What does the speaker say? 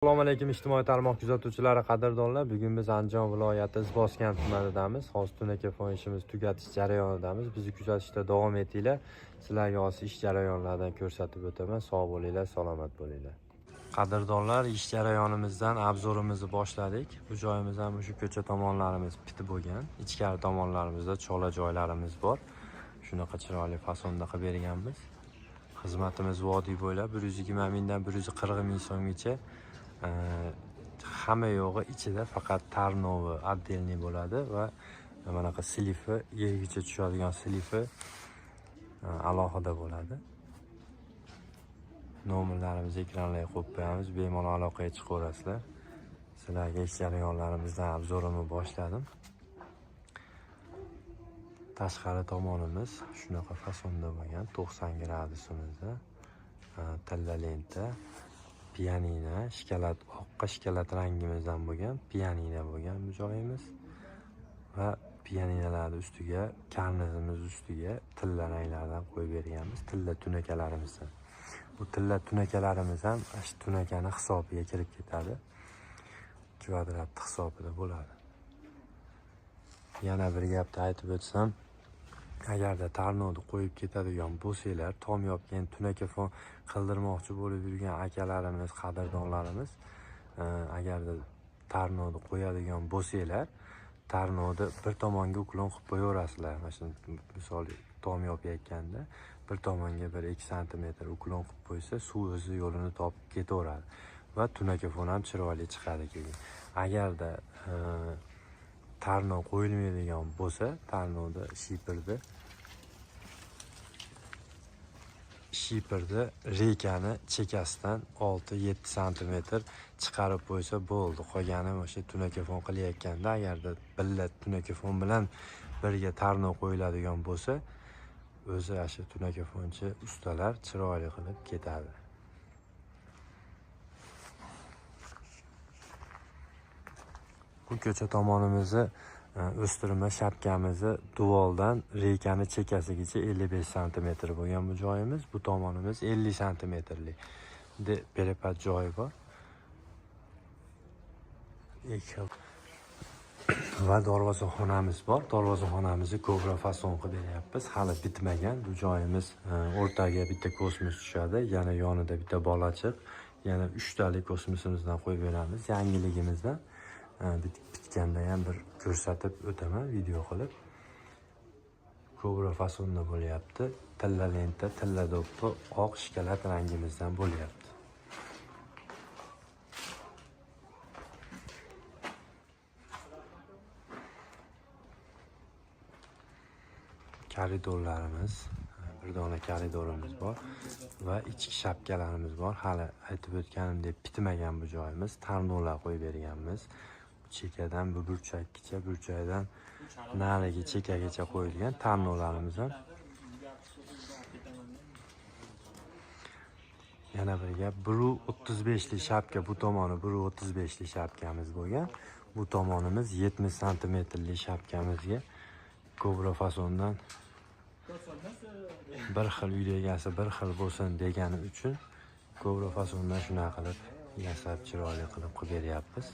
Assalomu alaykum ijtimoiy tarmoq kuzatuvchilari, qadrdonlar. Bugun biz Andijon viloyati Izboskan tumanidamiz. Hozir tunakafon ishimiz tugatish jarayonidamiz. Bizni kuzatishda davom etinglar. Sizlarga hozir ish jarayonlaridan ko'rsatib o'taman. Sog' bo'linglar, salomat bo'linglar. Qadrdonlar, ish jarayonimizdan obzorimizni boshladik. Bu joyimiz ham shu ko'cha tomonlarimiz bitib bo'lgan. Ichkari tomonlarimizda cho'la joylarimiz bor. Shunaqa chiroyli fasonda qilib berganmiz. Xizmatimiz vodiy bo'ylab 120 mingdan 140 ming so'mgacha. Hamma yo'g'i ichida faqat tarnovi отдельный bo'ladi va bunaqa slifi, yergacha tushadigan slifi alohida bo'ladi. Nomerlarimizni ekranlarga qo'yib qo'yamiz, bemalol aloqaga chiqaverasizlar. Sizlarga ish jarayonlarimizdan obzorini boshladim. Tashqari tomonimiz shunaqa fasonda bo'lgan, 90 gradusimizda tilla lenta, pianina, shikolat, oqqa shikolat rangimizdan bo'lgan pianina bo'lgan bu joyimiz va pianinalar ustiga, karnizimiz ustiga tilla ranglardan qo'yib berganmiz, tilla tunakalarimizdan. Bu tilla tunakalarimiz ham shu tunakani hisobiga kirib ketadi. Kvadrat hisobida bo'ladi. Yana bir gapni aytib o'tsam, agarda tarnovni qo'yib ketadigan bo'lsanglar, tom yopgan tunakafon qildirmoqchi bo'lib yurgan akalarimiz, qadrdonlarimiz, agarda tarnovni qo'yadigan bo'lsanglar, tarnovni bir tomonga uklon qilib qo'yaverasizlar. Mana shu misol tom yopayotganda bir tomonga 1-2 sm uklon qilib qo'ysa, suv o'zi yo'lini topib ketaveradi va tunakafon ham chiroyli chiqadi keyin. Agarda tarnov qo'yilmaydigan bo'lsa, tarnovda shipirni reykani chekasidan 6-7 sm chiqarib qo'ysa bo'ldi. Qolgani o'sha tunakafon qilayotganda agarda billa tunakafon bilan birga tarnov qo'yiladigan bo'lsa, o'zi shu tunakafonchi ustalar chiroyli qilib ketadi. Bu ko'cha tomonimizni o'stirma shapkamizni duvoldan reykani chekasigacha 55 sm bo'lgan bu joyimiz. Bu tomonimiz 50 sm berapat joyi bor. Va darvozaxonamiz bor. Darvozaxonamizni ko'bra fason qilib beryapmiz. Hali bitmagan. Bu joyimiz o'rtaga bitta kosmos tushadi, yana yonida bitta bolachiq, yana 3 talik kosmosimizdan qo'yib beramiz. Yangiligimizdan bitganda ham bir ko'rsatib o'taman video qilib. Ko'bra fasonda bo'lyapti. Tilla lenta, tilla do'ppi, oq shikolat rangimizdan bo'lyapti. Koridorlarimiz, bir dona koridorimiz bor va ichki shapkalarimiz bor. Hali aytib o'tganimdek bitmagan bu joyimiz. Tarnovlar qo'yib berganmiz. Chekadan bu burchakgacha, burchakdan narigi chekagacha qo'yilgan tarnovlarimiz ham. Yana bir gap, 1.35 lik shapka, bu tomoni 1.35 lik shapkamiz bo'lgan. Bu tomonimiz 70 sm lik shapkamizga ko'bra fasondan bir xil uy egasi bir xil bo'lsin degani uchun ko'bra fasondan shunaqa qilib yasab chiroyli qilib beryapmiz.